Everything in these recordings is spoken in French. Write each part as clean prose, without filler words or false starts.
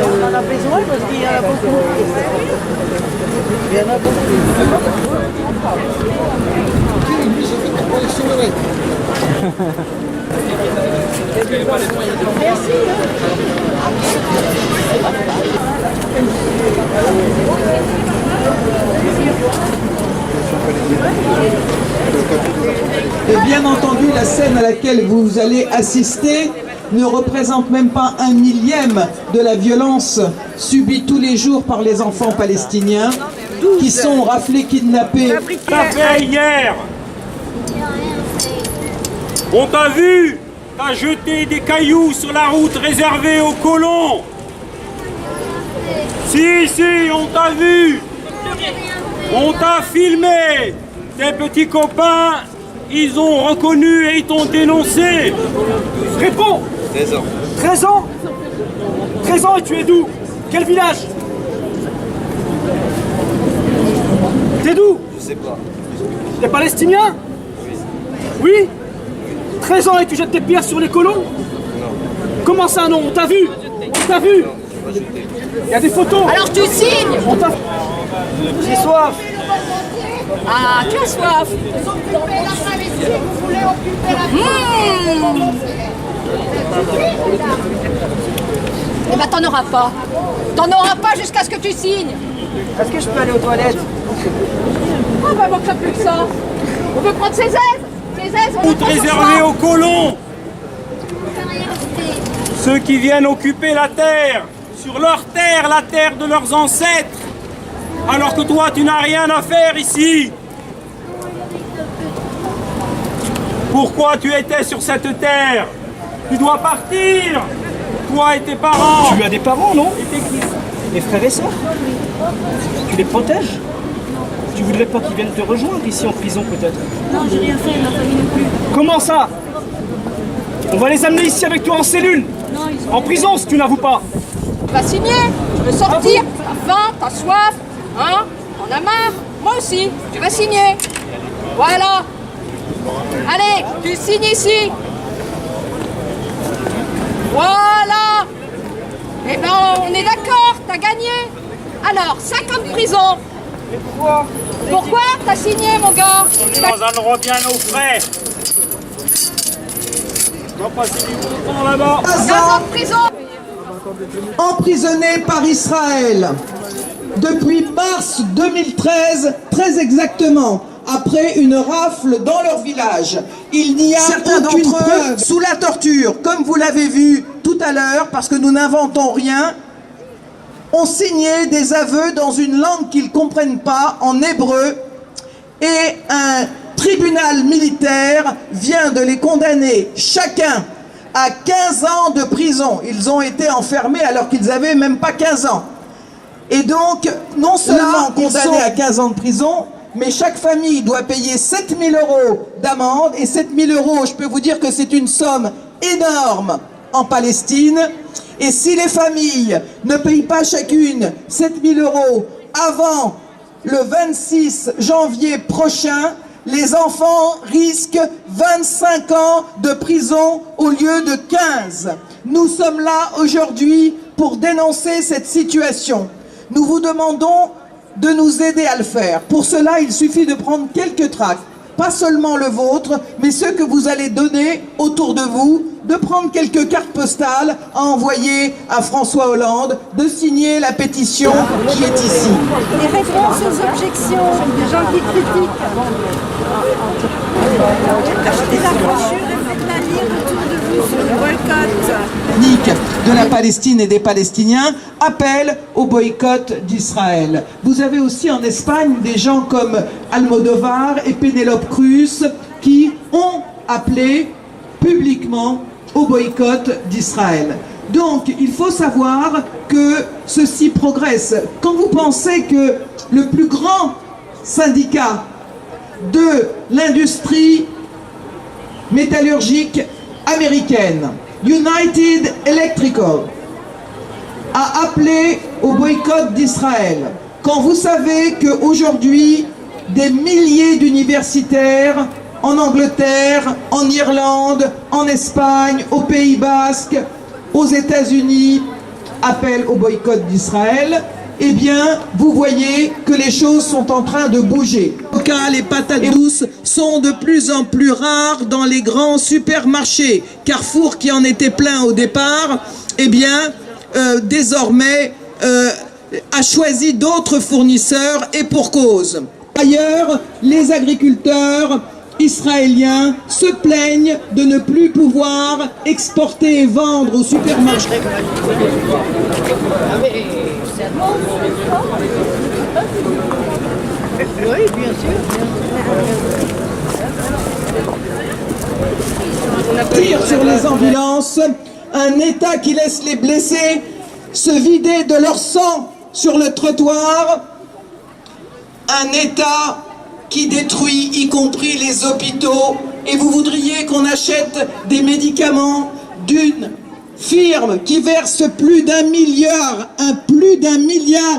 On en a besoin parce qu'il y en a beaucoup. Il y en a Merci. Et bien entendu, la scène à laquelle vous allez assister ne représente même pas 1/1000 de la violence subie tous les jours par les enfants palestiniens qui sont raflés, kidnappés. T'as fait hier. On t'a vu. T'as jeté des cailloux sur la route réservée aux colons. Si, on t'a vu. On t'a filmé. Tes petits copains, ils ont reconnu et ils t'ont dénoncé. Réponds. 13 ans. 13 ans 13 ans et tu es d'où? Quel village? T'es d'où? Je sais pas. T'es palestinien? Oui. 13 ans et tu jettes des pierres sur les colons? Non. Comment ça non? On t'a vu? On t'a vu? Il y a des photos. Alors tu signes. On t'a... J'ai soif. Ah, tu as soif. Eh ben t'en auras pas. T'en auras pas jusqu'à ce que tu signes. Est-ce que je peux aller aux toilettes? Ah bah manque plus que ça. On veut prendre ses aises. Ses aises, on veut Route pas réservée aux colons. Ceux qui viennent occuper la terre, sur leur terre, la terre de leurs ancêtres. Alors que toi, tu n'as rien à faire ici. Pourquoi tu étais sur cette terre? Tu dois partir. Toi et tes parents. Tu as des parents, non? Et tes fils. Des frères et sœurs? Tu les protèges? Tu voudrais pas qu'ils viennent te rejoindre ici en prison peut-être? Non, j'ai rien fait, ma famille non plus. Comment ça? On va les amener ici avec toi en cellule. Non, ils sont... En prison si tu n'avoues pas. Tu vas signer. Tu veux sortir. T'as faim, t'as soif. Hein? On a marre. Moi aussi. Tu vas signer. Voilà. Allez, tu signes ici. Voilà. Eh ben, on est d'accord. T'as gagné. Alors, 5 ans de prison. Mais pourquoi? Pourquoi? T'as signé, mon gars. Dans un endroit bien au frais. On va passer du bon temps là-bas. 15 ans de prison. Emprisonnés par Israël depuis mars 2013, très exactement, après une rafle dans leur village. Il n'y a aucune preuve. Sous la torture, comme vous l'avez vu tout à l'heure, parce que nous n'inventons rien, ont signé des aveux dans une langue qu'ils ne comprennent pas, en hébreu, et un tribunal militaire vient de les condamner chacun à 15 ans de prison. Ils ont été enfermés alors qu'ils n'avaient même pas 15 ans. Et donc, non seulement condamnés à 15 ans de prison, mais chaque famille doit payer 7 000 € d'amende. Et 7 000 €, je peux vous dire que c'est une somme énorme en Palestine. Et si les familles ne payent pas chacune 7 000 € avant le 26 janvier prochain, les enfants risquent 25 ans de prison au lieu de 15. Nous sommes là aujourd'hui pour dénoncer cette situation. Nous vous demandons de nous aider à le faire. Pour cela, il suffit de prendre quelques tracts, pas seulement le vôtre, mais ceux que vous allez donner autour de vous, de prendre quelques cartes postales à envoyer à François Hollande, de signer la pétition qui est ici. Les réponses aux objections des gens qui critiquent. Achetez la brochure et faites-la lire autour de vous sur le boycott. De la Palestine et des Palestiniens appellent au boycott d'Israël. Vous avez aussi en Espagne des gens comme Almodovar et Penélope Cruz qui ont appelé publiquement au boycott d'Israël. Donc il faut savoir que ceci progresse. Quand vous pensez que le plus grand syndicat de l'industrie métallurgique américaine, United Electrical, a appelé au boycott d'Israël, quand vous savez qu'aujourd'hui, des milliers d'universitaires en Angleterre, en Irlande, en Espagne, au Pays Basque, aux États-Unis appellent au boycott d'Israël, eh bien, vous voyez que les choses sont en train de bouger. Les patates douces sont de plus en plus rares dans les grands supermarchés. Carrefour, qui en était plein au départ, eh bien, désormais, a choisi d'autres fournisseurs, et pour cause. Ailleurs, les agriculteurs israéliens se plaignent de ne plus pouvoir exporter et vendre aux supermarchés. Oui, bien sûr. Tire sur les ambulances, un État qui laisse les blessés se vider de leur sang sur le trottoir, un État qui détruit y compris les hôpitaux, et vous voudriez qu'on achète des médicaments d'une firme qui verse plus d'un milliard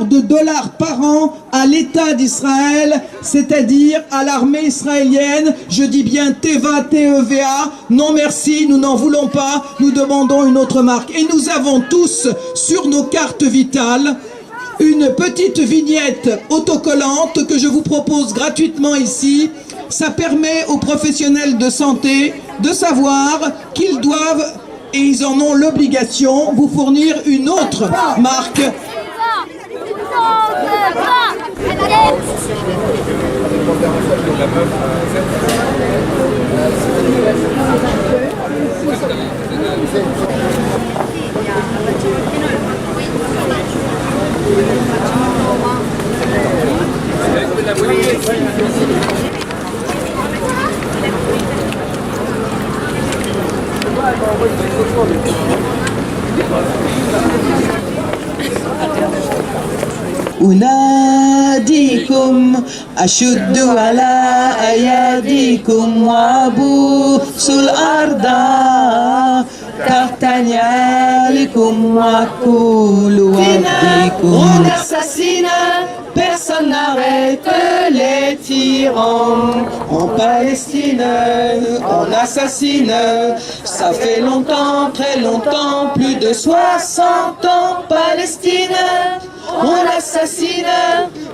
de dollars par an à l'État d'Israël, c'est-à-dire à l'armée israélienne. Je dis bien Teva, T-E-V-A. Non merci, nous n'en voulons pas, nous demandons une autre marque. Et nous avons tous sur nos cartes vitales une petite vignette autocollante que je vous propose gratuitement ici. Ça permet aux professionnels de santé de savoir qu'ils doivent, et ils en ont l'obligation, vous fournir une autre marque. أناديكم أشدوا على أيديكم وأبوسوا الأرض تحتني عليكم وأقول وأبيكم. On assassine, personne n'arrête les tyrans. En Palestine, on assassine. Ça fait longtemps, très longtemps, plus de 60 ans. Palestine, on assassine.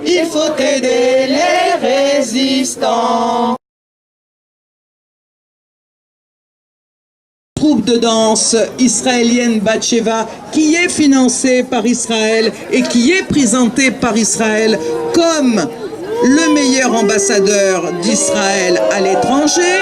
Il faut aider les résistants. Troupe de danse israélienne Batsheva, qui est financée par Israël et qui est présentée par Israël comme le meilleur ambassadeur d'Israël à l'étranger.